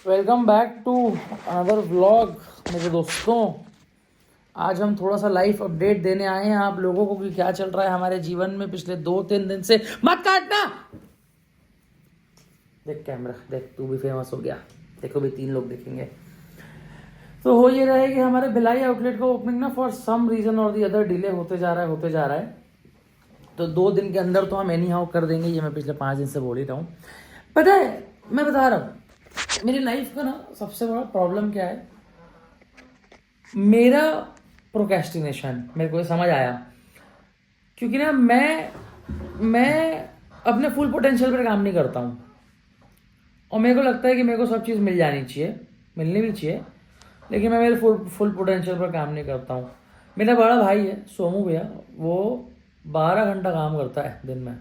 Welcome back to another vlog मेरे दोस्तों। आज हम थोड़ा सा लाइफ अपडेट देने आए हैं आप लोगों को कि क्या चल रहा है हमारे जीवन में पिछले 2-3 दिन से। मत काटना, देख कैमरा देख, तू भी फेमस हो गया। देखो भी 3 लोग देखेंगे। तो हो ये रहा है कि हमारे भिलाई आउटलेट का ओपनिंग ना फॉर सम रीजन और दी अदर डिले होते जा रहा है। तो 2 दिन के अंदर तो हम एनी हाउ कर देंगे, ये मैं पिछले 5 दिन से बोल ही रहा हूँ। पता है, मैं बता रहा हूँ मेरी लाइफ का ना सबसे बड़ा प्रॉब्लम क्या है, मेरा प्रोक्रेस्टिनेशन। मेरे को ये समझ आया क्योंकि ना मैं अपने फुल पोटेंशियल पर काम नहीं करता हूँ और मेरे को लगता है कि मेरे को सब चीज़ मिल जानी चाहिए, मिलनी भी चाहिए, लेकिन मैं मेरे फुल पोटेंशियल पर काम नहीं करता हूँ। मेरा बड़ा भाई है सोमू भैया, वो 12 घंटा काम करता है दिन में।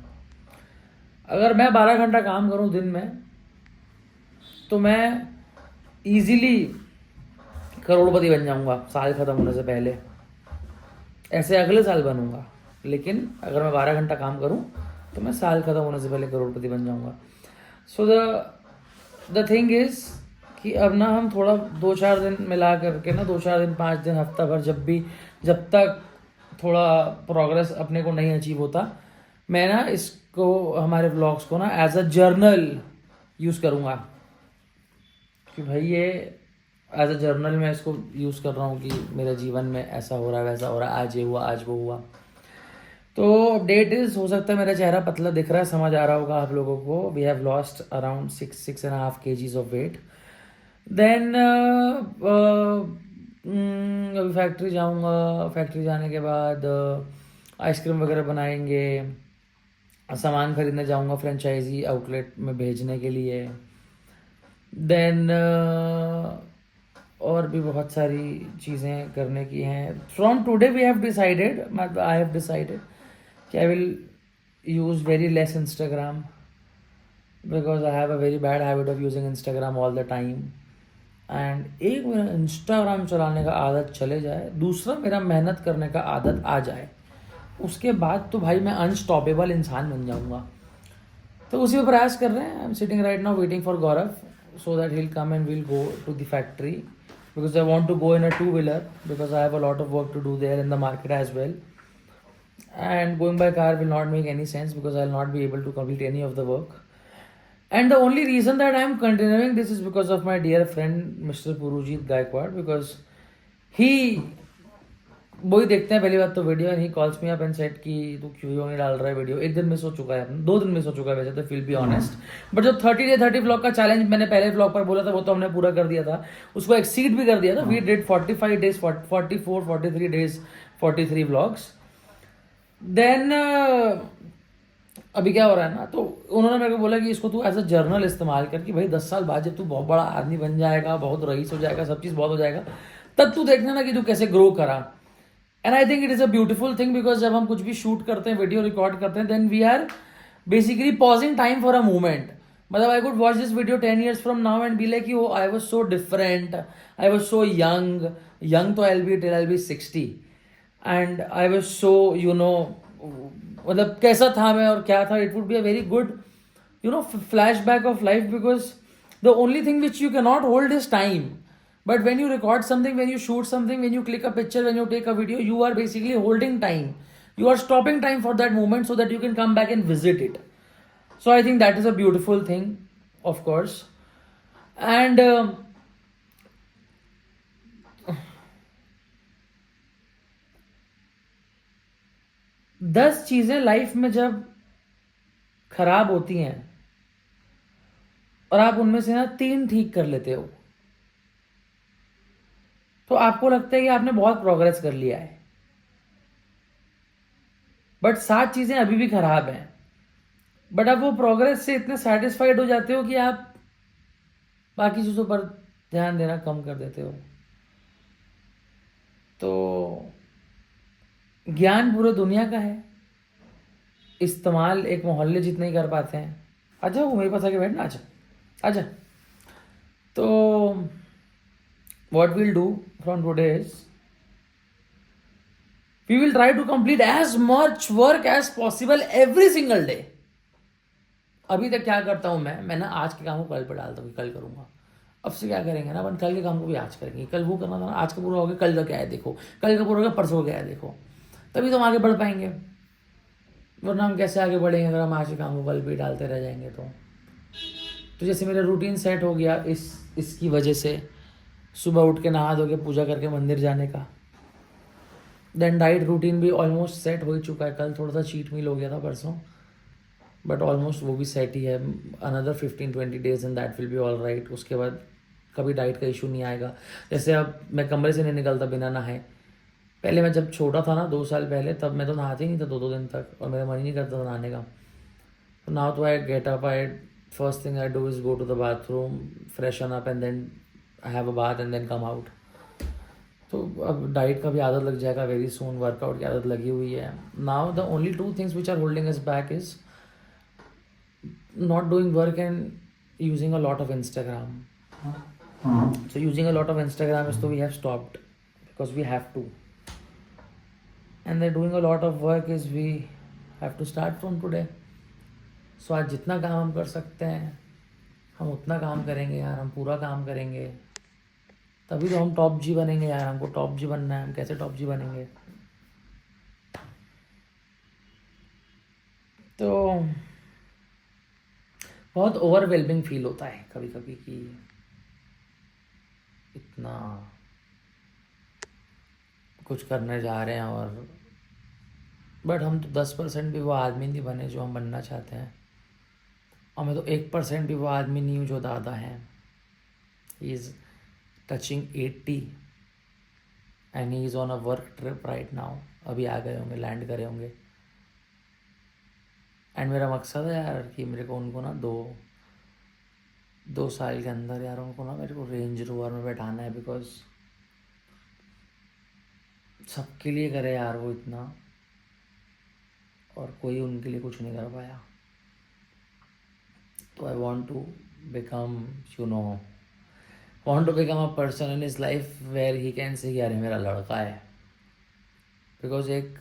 अगर मैं 12 घंटा काम करूँ दिन में तो मैं इजीली करोड़पति बन जाऊंगा साल खत्म होने से पहले। ऐसे अगले साल बनूंगा, लेकिन अगर मैं 12 घंटा काम करूं तो मैं साल खत्म होने से पहले करोड़पति बन जाऊंगा। सो द थिंग इज कि अब ना हम थोड़ा 2-4 दिन मिला करके ना, 2-4 दिन 5 दिन हफ्ता भर, जब तक थोड़ा प्रोग्रेस अपने को नहीं अचीव होता, मैं ना इसको, हमारे व्लॉग्स को ना एज अ जर्नल यूज़ करूँगा कि भाई ये एज अ जर्नल मैं इसको यूज़ कर रहा हूँ कि मेरे जीवन में ऐसा हो रहा है, वैसा हो रहा है, आज ये हुआ, आज वो हुआ। तो अपडेट इज, हो सकता है मेरा चेहरा पतला दिख रहा है, समझ आ रहा होगा आप लोगों को। We have lost around 6.5 kgs of weight. Then अभी फैक्ट्री जाऊँगा। फैक्ट्री जाने के बाद आइसक्रीम वगैरह बनाएंगे, सामान खरीदने जाऊँगा फ्रेंचाइजी आउटलेट में भेजने के लिए। देन और भी बहुत सारी चीज़ें करने की हैं। From today we have decided, I have decided कि I will use very less Instagram because I have a very bad habit of using Instagram all the time. And एक मेरा इंस्टाग्राम चलाने का आदत चले जाए, दूसरा मेरा मेहनत करने का आदत आ जाए, उसके बाद तो भाई मैं अनस्टॉपेबल इंसान बन जाऊँगा। तो उसी पर प्रयास कर रहे हैं। I am sitting right now waiting for Gaurav so that he'll come and we'll go to the factory because I want to go in a 2-wheeler because I have a lot of work to do there in the market as well, and going by car will not make any sense because I'll not be able to complete any of the work. And the only reason that I am continuing this is because of my dear friend Mr. Purujit Gaikwad, because he, वही देखते हैं पहली बात तो video, and he calls me up and said कि तू क्यों नहीं डाल रहा है वीडियो। 1 दिन मिस हो चुका है, 2 दिन मिस हो चुका है वैसे तो, विल बी ऑनेस्ट। बट जो 30 व्लॉग का चैलेंज मैंने पहले व्लॉग पर बोला था वो तो हमने पूरा कर दिया था, उसको एक्सीड भी कर दिया था। We did 45 days, 44 43 days, 43 vlogs. Then अभी क्या हो रहा है ना, तो उन्होंने मेरे को बोला कि इसको तू एज अ जर्नल इस्तेमाल कर कि भाई 10 साल बाद जब तू बहुत बड़ा आदमी बन जाएगा, बहुत रईस हो जाएगा, सब चीज़ बहुत हो जाएगा, तब तू देखना ना कि तू कैसे ग्रो करा। And I think it is a beautiful thing because जब हम कुछ भी शूट करते हैं, वीडियो रिकॉर्ड करते हैं, then we are basically pausing time for a moment. मतलब I could watch this video 10 years from now and be like oh I was so different, I was so young तो I be 60 and I was so मतलब कैसा था मैं और क्या था। It would be a very good flashback of life because the only thing which you can not hold is time. But when you record something, when you shoot something, when you click a picture, when you take a video, you are basically holding time. You are stopping time for that moment so that you can come back and visit it. So I think that is a beautiful thing, of course. And 10 चीज़ें life में जब खराब होती हैं और आप उनमें से ना 3 ठीक कर लेते हो, तो आपको लगता है कि आपने बहुत प्रोग्रेस कर लिया है। बट 7 चीज़ें अभी भी खराब हैं, बट आप वो प्रोग्रेस से इतने सेटिस्फाइड हो जाते हो कि आप बाकी चीज़ों पर ध्यान देना कम कर देते हो। तो ज्ञान पूरे दुनिया का है, इस्तेमाल एक मोहल्ले जितने ही कर पाते हैं। अच्छा वो मेरे पास आके बैठना, अच्छा अच्छा। तो what we'll do from today is we will try to complete as much work as possible every single day. अभी तक क्या करता हूं मैं ना आज के काम को कल पे डालता हूँ, कल करूंगा। अब से क्या करेंगे ना, अपन कल के काम को भी आज करेंगे, कल वो करना था ना, आज का पूरा हो गया, कल का क्या है देखो, कल का पूरा हो गया, परसों का क्या है देखो, तभी तो हम आगे बढ़ पाएंगे। वरना हम कैसे आगे बढ़ेंगे अगर हम आज के काम को कल भी डालते रह जाएंगे तो जैसे मेरा रूटीन सेट हो गया इसकी वजह से, सुबह उठ के नहा धो के पूजा करके मंदिर जाने का। देन डाइट रूटीन भी ऑलमोस्ट सेट हो ही चुका है, कल थोड़ा सा चीट मील हो गया था परसों, बट ऑलमोस्ट वो भी सेट ही है। Another 15-20 days and that will be all right. उसके बाद कभी डाइट का इशू नहीं आएगा। जैसे अब मैं कमरे से नहीं निकलता बिना नहाए। पहले मैं जब छोटा था ना 2 साल पहले, तब मैं तो नहाती नहीं था 2-2 दिन तक, और मेरा मन ही नहीं करता था नहाने का। तो नाउ तो I get up, I first thing I do is go to the bathroom, freshen up and then I have a bath and then come out. तो अब डाइट का भी आदत लग जाएगा वेरी सून, वर्कआउट की आदत लगी हुई है। Now the only 2 things which are holding us back is not doing work and using a lot of Instagram. So using a lot of Instagram is so we have stopped because we have to. And then doing a lot of work is we have to start from today. So आज जितना काम हम कर सकते हैं हम उतना काम करेंगे यार, हम पूरा काम करेंगे, तभी तो हम टॉप जी बनेंगे यार। हमको टॉप जी बनना है, हम कैसे टॉप जी बनेंगे? तो बहुत ओवरवेलमिंग फील होता है कभी कभी कि इतना कुछ करने जा रहे हैं, और बट हम तो 10% भी वो आदमी नहीं बने जो हम बनना चाहते हैं, और मैं तो 1% भी वो आदमी नहीं हूँ जो दादा है। He is touching 80 and he is on a work trip right now. अभी आ गए होंगे, लैंड करे होंगे। एंड मेरा मकसद है यार कि मेरे को उनको ना दो साल के अंदर यार उनको ना मेरे को रेंज रोवर में बैठाना है, बिकॉज सबके लिए करे यार वो इतना, और कोई उनके लिए कुछ नहीं कर पाया। तो I want to become a person in his life where he can say यार मेरा लड़का है। बिकॉज एक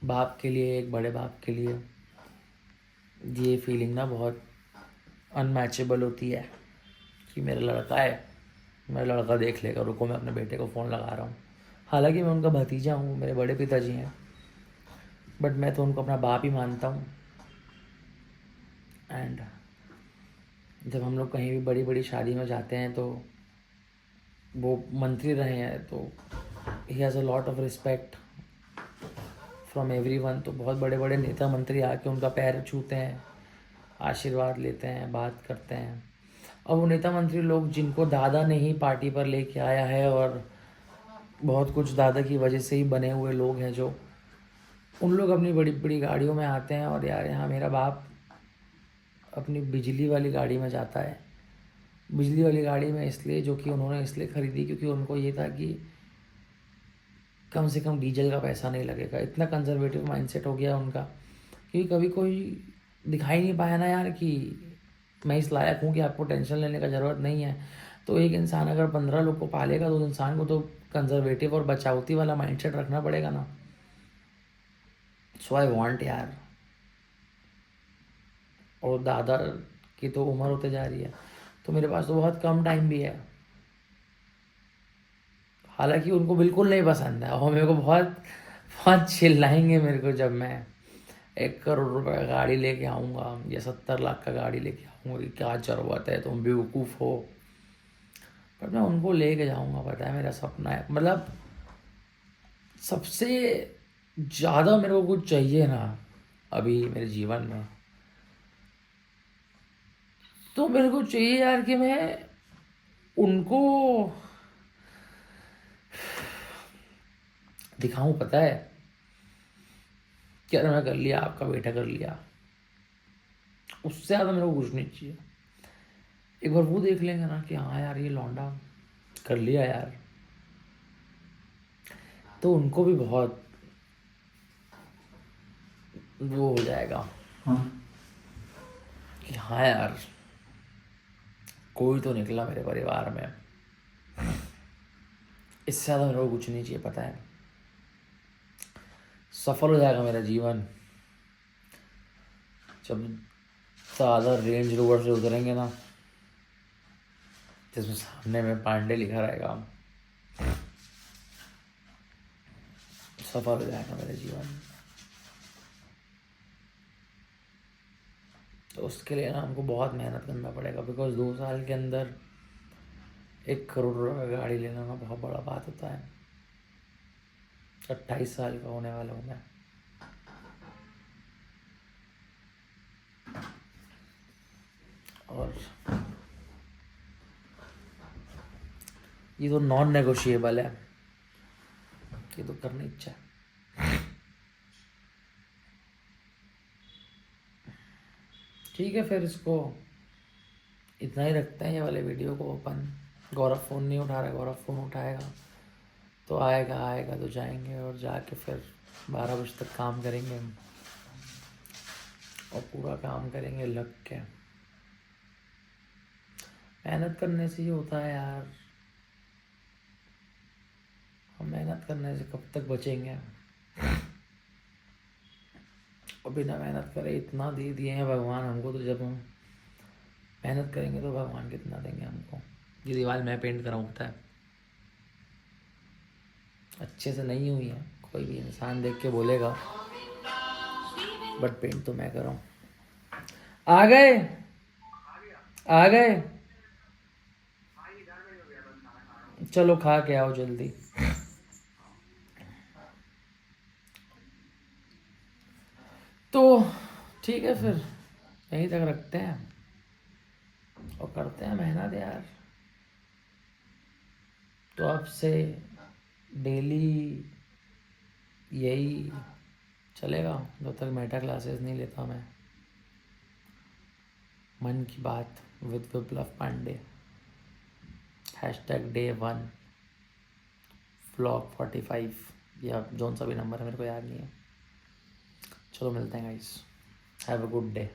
बाप के लिए, एक बड़े बाप के लिए ये फीलिंग ना बहुत अनमैचेबल होती है कि मेरा लड़का है, मेरा लड़का देख लेगा, रुको मैं अपने बेटे को फ़ोन लगा रहा हूँ। हालांकि मैं उनका भतीजा हूँ, मेरे बड़े पिताजी हैं, बट मैं तो उनको अपना बाप ही मानता हूँ। एंड जब हम लोग कहीं भी बड़ी बड़ी शादी में जाते हैं तो वो मंत्री रहे हैं, तो he has a lot of respect from everyone. तो बहुत बड़े बड़े नेता मंत्री आके उनका पैर छूते हैं, आशीर्वाद लेते हैं, बात करते हैं। अब वो नेता मंत्री लोग जिनको दादा ने ही पार्टी पर लेके आया है, और बहुत कुछ दादा की वजह से ही बने हुए लोग हैं, जो उन लोग अपनी बड़ी बड़ी गाड़ियों में आते हैं, और यार यहाँ मेरा बाप अपनी बिजली वाली गाड़ी में जाता है। बिजली वाली गाड़ी में इसलिए, जो कि उन्होंने इसलिए ख़रीदी क्योंकि उनको ये था कि कम से कम डीजल का पैसा नहीं लगेगा। इतना कंजर्वेटिव माइंडसेट हो गया उनका, क्योंकि कभी कोई दिखाई नहीं पाया ना यार कि मैं इस लायक हूँ कि आपको टेंशन लेने का ज़रूरत नहीं है। तो एक इंसान अगर 15 लोग को पालेगा तो उस इंसान को तो कंजर्वेटिव और बचावती वाला माइंडसेट रखना पड़ेगा ना। सो आई वांट यार, और दादा की तो उम्र होते जा रही है, तो मेरे पास तो बहुत कम टाइम भी है। हालांकि उनको बिल्कुल नहीं पसंद है, और मेरे को बहुत बहुत चिल्लाएंगे मेरे को जब मैं 1 करोड़ रुपए का गाड़ी लेके आऊँगा या 70 लाख का गाड़ी लेके आऊँगा कि क्या ज़रूरत है, तुम बेवकूफ़ हो। पर मैं उनको लेके जाऊँगा, पता है मेरा सपना है। मतलब सबसे ज़्यादा मेरे को कुछ चाहिए ना अभी मेरे जीवन में, तो मेरे को चाहिए यार कि मैं उनको दिखाऊं, पता है क्या, मैं कर लिया, आपका बेटा कर लिया, उससे ज़्यादा मेरे को कुछ नहीं चाहिए। एक बार वो देख लेंगे ना कि हाँ यार ये लौंडा कर लिया यार, तो उनको भी बहुत वो हो जाएगा कि हाँ यार कोई तो निकला मेरे परिवार में। इससे ज़्यादा मेरे को कुछ नहीं चाहिए, पता है। सफल हो जाएगा मेरा जीवन जब ज़्यादा रेंज रोवर से उतरेंगे ना, जिसमें सामने में पांडे लिखा रहेगा, सफल हो जाएगा मेरे जीवन। तो उसके लिए ना हमको बहुत मेहनत करना पड़ेगा, बिकॉज 2 साल के अंदर 1 करोड़ रुपये का गाड़ी लेना ना बहुत बड़ा बात होता है। 28 साल का होने वाला हूँ मैं। और ये तो नॉन नेगोशिएबल है, ये तो करनी इच्छा है। ठीक है, फिर इसको इतना ही रखते हैं, ये वाले वीडियो को ओपन। गौरव फ़ोन नहीं उठा रहा, गौरव फ़ोन उठाएगा तो आएगा तो जाएंगे, और जाके फिर 12 बजे तक काम करेंगे और पूरा काम करेंगे लग के। मेहनत करने से ही होता है यार, हम मेहनत करने से कब तक बचेंगे। और बिना मेहनत करे इतना दे दिए हैं भगवान हमको, तो जब हम मेहनत करेंगे तो भगवान कितना देंगे हमको। ये दीवार मैं पेंट कराऊँ, पता है अच्छे से नहीं हुई है, कोई भी इंसान देख के बोलेगा, बट पेंट तो मैं कराऊँ। आ गए आ गए, चलो खा के आओ जल्दी। तो ठीक है, फिर यहीं तक रखते हैं और करते हैं मेहनत यार। तो अब से डेली यही चलेगा जब तक मेटा क्लासेस नहीं लेता मैं। मन की बात with Viplav Pandey, #day1 vlog 45, या जोन सा भी नंबर है मेरे को याद नहीं है। चलो मिलते हैं guys, have a good day.